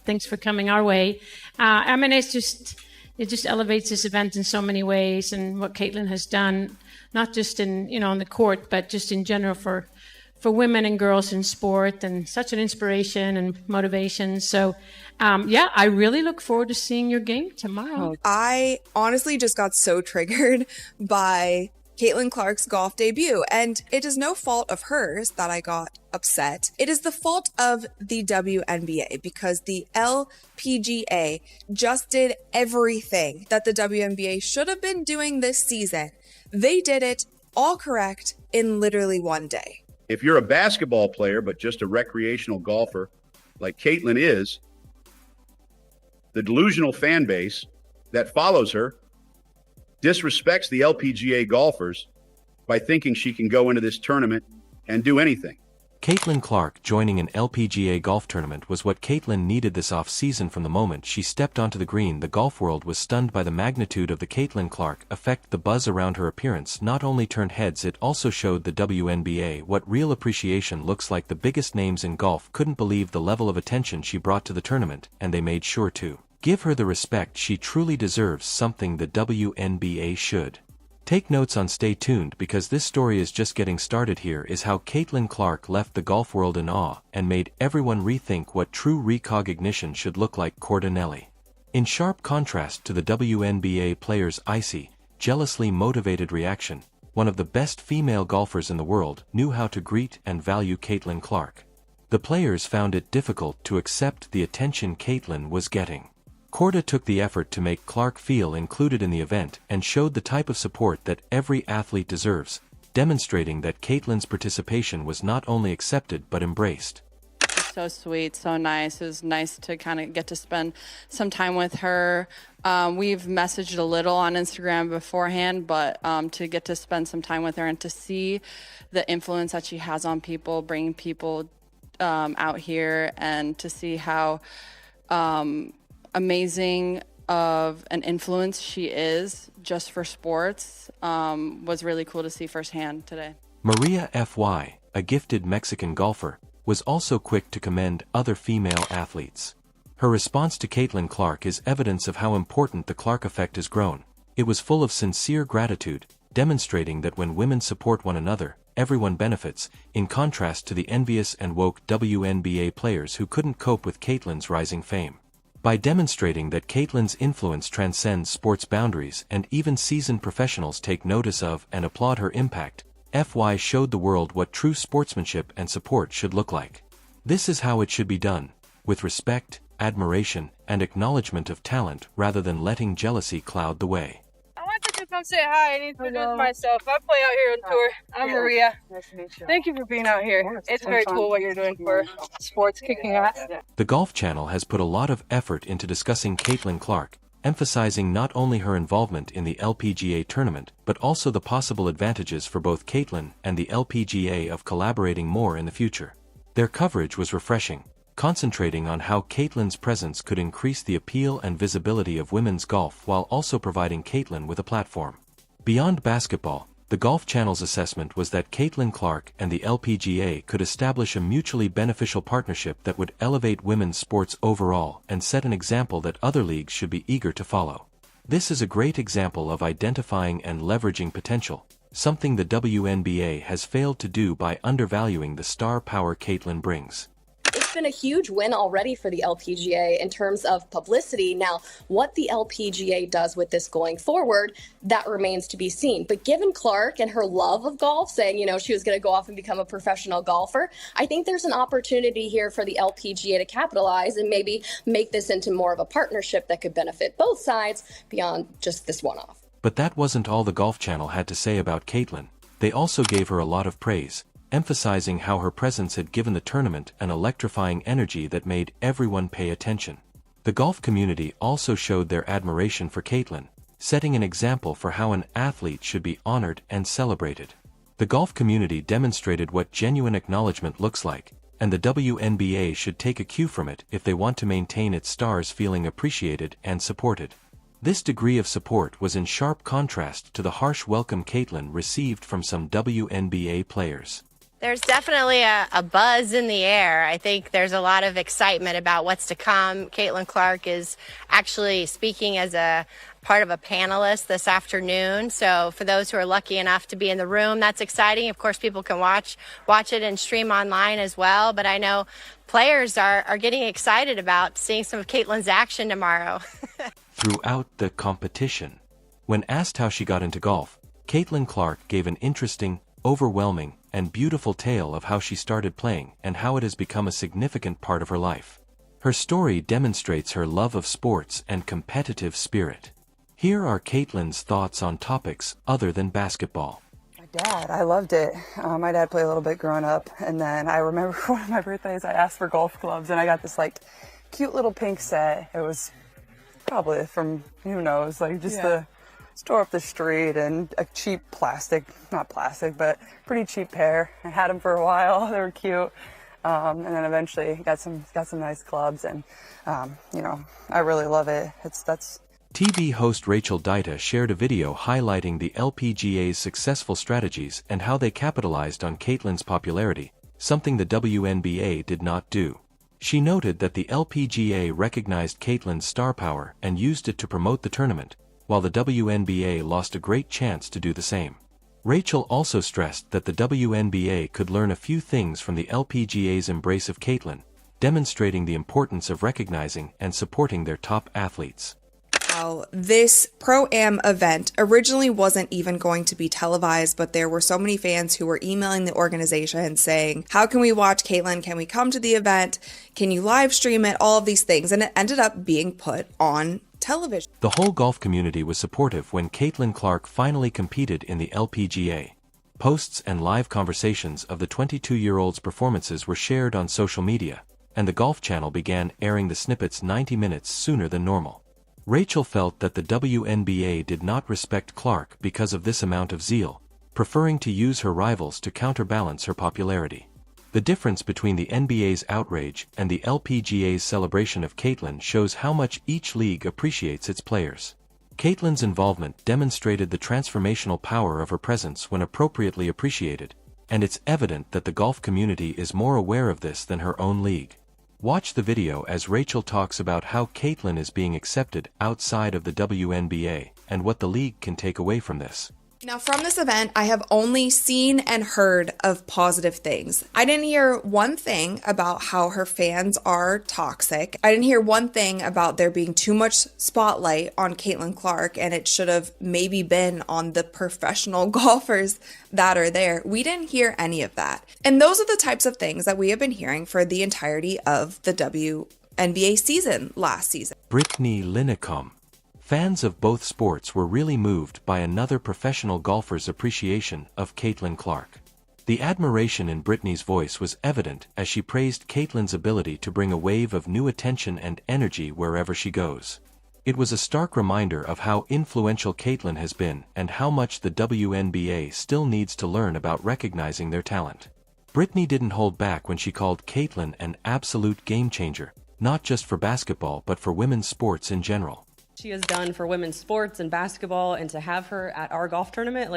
Thanks for coming our way. I mean, it just elevates this event in so many ways, and what Caitlin has done, not just in on the court, but just in general for women and girls in sport, and such an inspiration and motivation. So, I really look forward to seeing your game tomorrow. I honestly just got so triggered by Caitlin Clark's golf debut, and it is no fault of hers that I got upset. It is the fault of the WNBA, because the LPGA just did everything that the WNBA should have been doing this season. They did it all correct in literally one day. If you're a basketball player, but just a recreational golfer like Caitlin is, the delusional fan base that follows her disrespects the LPGA golfers by thinking she can go into this tournament and do anything. Caitlin Clark joining an LPGA golf tournament was what Caitlin needed this off-season. From the moment she stepped onto the green, the golf world was stunned by the magnitude of the Caitlin Clark effect. The buzz around her appearance not only turned heads, it also showed the WNBA what real appreciation looks like. The biggest names in golf couldn't believe the level of attention she brought to the tournament, and they made sure to give her the respect she truly deserves, something the WNBA should take notes on. Stay tuned, because this story is just getting started. Here is how Caitlin Clark left the golf world in awe and made everyone rethink what true recognition should look like. Cordonelli. In sharp contrast to the WNBA players' icy, jealously motivated reaction, one of the best female golfers in the world knew how to greet and value Caitlin Clark. The players found it difficult to accept the attention Caitlin was getting. Corda took the effort to make Clark feel included in the event and showed the type of support that every athlete deserves, demonstrating that Caitlin's participation was not only accepted but embraced. So sweet, so nice. It was nice to kind of get to spend some time with her. We've messaged a little on Instagram beforehand, but to get to spend some time with her and to see the influence that she has on people, bringing people out here, and to see how amazing of an influence she is just for sports was really cool to see firsthand today. Maria Fy, a gifted Mexican golfer, was also quick to commend other female athletes. Her response to Caitlin Clark is evidence of how important the Clark effect has grown. It was full of sincere gratitude, demonstrating that when women support one another, everyone benefits, in contrast to the envious and woke WNBA players who couldn't cope with Caitlin's rising fame. By demonstrating that Caitlin's influence transcends sports boundaries and even seasoned professionals take notice of and applaud her impact, FY showed the world what true sportsmanship and support should look like. This is how it should be done, with respect, admiration, and acknowledgement of talent rather than letting jealousy cloud the way. I wanted to come say hi and introduce myself. I play out here on tour. I'm Maria. Nice to meet you. Thank you for being out here. It's very cool what you're doing for sports, kicking ass. The Golf Channel has put a lot of effort into discussing Caitlin Clark, emphasizing not only her involvement in the LPGA tournament, but also the possible advantages for both Caitlin and the LPGA of collaborating more in the future. Their coverage was refreshing, concentrating on how Caitlin's presence could increase the appeal and visibility of women's golf while also providing Caitlin with a platform. Beyond basketball, the Golf Channel's assessment was that Caitlin Clark and the LPGA could establish a mutually beneficial partnership that would elevate women's sports overall and set an example that other leagues should be eager to follow. This is a great example of identifying and leveraging potential, something the WNBA has failed to do by undervaluing the star power Caitlin brings. It's been a huge win already for the LPGA in terms of publicity. Now, what the LPGA does with this going forward, that remains to be seen. But given Clark and her love of golf, saying, she was going to go off and become a professional golfer, I think there's an opportunity here for the LPGA to capitalize and maybe make this into more of a partnership that could benefit both sides beyond just this one-off. But that wasn't all the Golf Channel had to say about Caitlin. They also gave her a lot of praise, emphasizing how her presence had given the tournament an electrifying energy that made everyone pay attention. The golf community also showed their admiration for Caitlin, setting an example for how an athlete should be honored and celebrated. The golf community demonstrated what genuine acknowledgement looks like, and the WNBA should take a cue from it if they want to maintain its stars feeling appreciated and supported. This degree of support was in sharp contrast to the harsh welcome Caitlin received from some WNBA players. There's definitely a buzz in the air. I think there's a lot of excitement about what's to come. Caitlin Clark is actually speaking as a part of a panelist this afternoon. So for those who are lucky enough to be in the room, that's exciting. Of course, people can watch it and stream online as well. But I know players are getting excited about seeing some of Caitlin's action tomorrow. Throughout the competition, when asked how she got into golf, Caitlin Clark gave an interesting, overwhelming, and beautiful tale of how she started playing and how it has become a significant part of her life. Her story demonstrates her love of sports and competitive spirit. Here are Caitlin's thoughts on topics other than basketball. My dad, I loved it. My dad played a little bit growing up, and then I remember for one of my birthdays I asked for golf clubs, and I got this like cute little pink set. It was probably from, who knows, like just the store up the street, and a cheap not plastic, but pretty cheap pair. I had them for a while. They were cute. And then eventually got some nice clubs, and I really love it. That's TV host Rachel Dita shared a video highlighting the LPGA's successful strategies and how they capitalized on Caitlin's popularity, something the WNBA did not do. She noted that the LPGA recognized Caitlin's star power and used it to promote the tournament, while the WNBA lost a great chance to do the same. Rachel also stressed that the WNBA could learn a few things from the LPGA's embrace of Caitlin, demonstrating the importance of recognizing and supporting their top athletes. Wow, this Pro-Am event originally wasn't even going to be televised, but there were so many fans who were emailing the organization saying, how can we watch Caitlin? Can we come to the event? Can you live stream it? All of these things. And it ended up being put on television. The whole golf community was supportive when Caitlin Clark finally competed in the LPGA. Posts and live conversations of the 22-year-old's performances were shared on social media, and the Golf Channel began airing the snippets 90 minutes sooner than normal. Rachel felt that the WNBA did not respect Clark because of this amount of zeal, preferring to use her rivals to counterbalance her popularity. The difference between the NBA's outrage and the LPGA's celebration of Caitlin shows how much each league appreciates its players. Caitlin's involvement demonstrated the transformational power of her presence when appropriately appreciated, and it's evident that the golf community is more aware of this than her own league. Watch the video as Rachel talks about how Caitlin is being accepted outside of the WNBA and what the league can take away from this. Now, from this event, I have only seen and heard of positive things. I didn't hear one thing about how her fans are toxic. I didn't hear one thing about there being too much spotlight on Caitlin Clark, and it should have maybe been on the professional golfers that are there. We didn't hear any of that. And those are the types of things that we have been hearing for the entirety of the WNBA season last season. Brittany Lincecum. Fans of both sports were really moved by another professional golfer's appreciation of Caitlin Clark. The admiration in Brittany's voice was evident as she praised Caitlin's ability to bring a wave of new attention and energy wherever she goes. It was a stark reminder of how influential Caitlin has been and how much the WNBA still needs to learn about recognizing their talent. Brittany didn't hold back when she called Caitlin an absolute game-changer, not just for basketball but for women's sports in general. She has done for women's sports and basketball, and to have her at our golf tournament,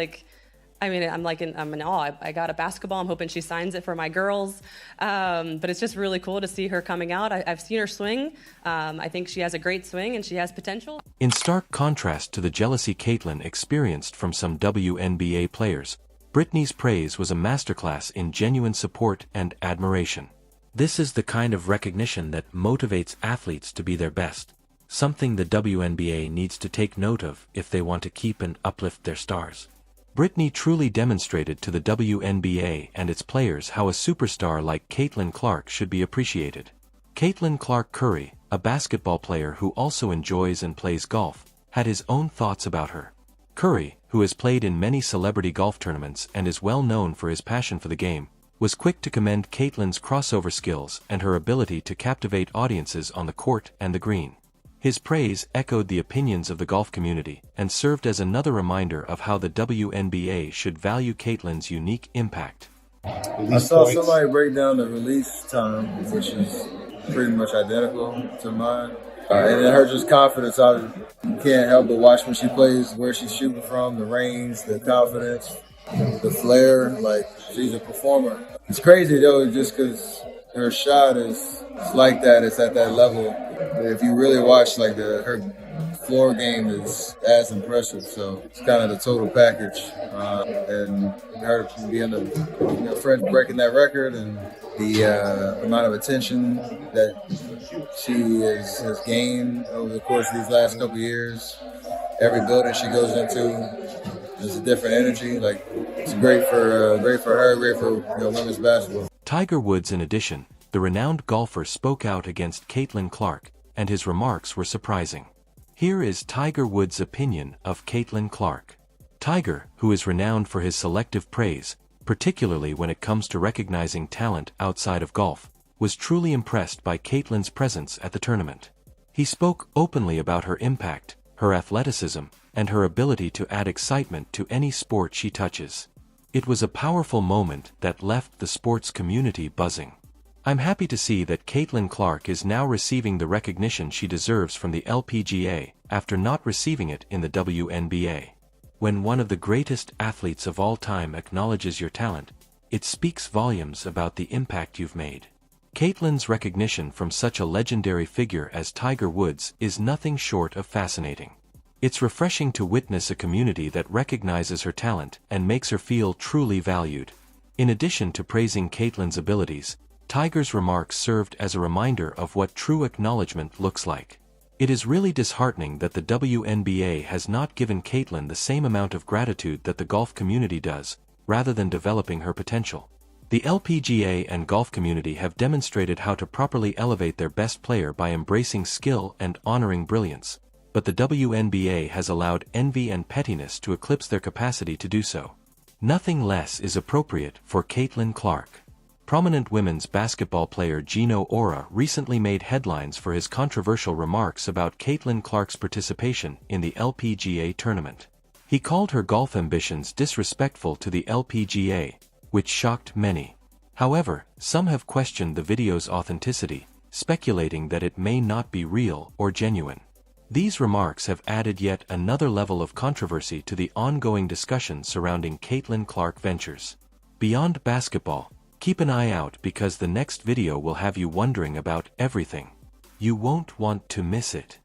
I'm in awe. I got a basketball. I'm hoping she signs it for my girls. But it's just really cool to see her coming out. I've seen her swing. I think she has a great swing and she has potential. In stark contrast to the jealousy Caitlin experienced from some WNBA players, Brittany's praise was a masterclass in genuine support and admiration. This is the kind of recognition that motivates athletes to be their best. Something the WNBA needs to take note of if they want to keep and uplift their stars. Brittany truly demonstrated to the WNBA and its players how a superstar like Caitlin Clark should be appreciated. Caitlin Clark Curry, a basketball player who also enjoys and plays golf, had his own thoughts about her. Curry, who has played in many celebrity golf tournaments and is well known for his passion for the game, was quick to commend Caitlin's crossover skills and her ability to captivate audiences on the court and the green. His praise echoed the opinions of the golf community and served as another reminder of how the WNBA should value Caitlin's unique impact. I saw somebody break down the release time, which is pretty much identical to mine. And then her just confidence, you can't help but watch when she plays, where she's shooting from, the range, the confidence, the flair. She's a performer. It's crazy though, just because her shot is like that. It's at that level. If you really watch, like her floor game is as impressive. So it's kind of the total package, and her being the French breaking that record and the amount of attention that she has gained over the course of these last couple of years. Every building she goes into, there's a different energy. Like, it's great for her, great for women's basketball. Tiger Woods, in addition, the renowned golfer, spoke out against Caitlin Clark, and his remarks were surprising. Here is Tiger Woods' opinion of Caitlin Clark. Tiger, who is renowned for his selective praise, particularly when it comes to recognizing talent outside of golf, was truly impressed by Caitlin's presence at the tournament. He spoke openly about her impact, her athleticism, and her ability to add excitement to any sport she touches. It was a powerful moment that left the sports community buzzing. I'm happy to see that Caitlin Clark is now receiving the recognition she deserves from the LPGA after not receiving it in the WNBA. When one of the greatest athletes of all time acknowledges your talent, it speaks volumes about the impact you've made. Caitlin's recognition from such a legendary figure as Tiger Woods is nothing short of fascinating. It's refreshing to witness a community that recognizes her talent and makes her feel truly valued. In addition to praising Caitlin's abilities, Tiger's remarks served as a reminder of what true acknowledgement looks like. It is really disheartening that the WNBA has not given Caitlin the same amount of gratitude that the golf community does, rather than developing her potential. The LPGA and golf community have demonstrated how to properly elevate their best player by embracing skill and honoring brilliance, but the WNBA has allowed envy and pettiness to eclipse their capacity to do so. Nothing less is appropriate for Caitlin Clark. Prominent women's basketball player Gino Ora recently made headlines for his controversial remarks about Caitlin Clark's participation in the LPGA tournament. He called her golf ambitions disrespectful to the LPGA, which shocked many. However, some have questioned the video's authenticity, speculating that it may not be real or genuine. These remarks have added yet another level of controversy to the ongoing discussion surrounding Caitlin Clark ventures. Beyond basketball, keep an eye out because the next video will have you wondering about everything. You won't want to miss it.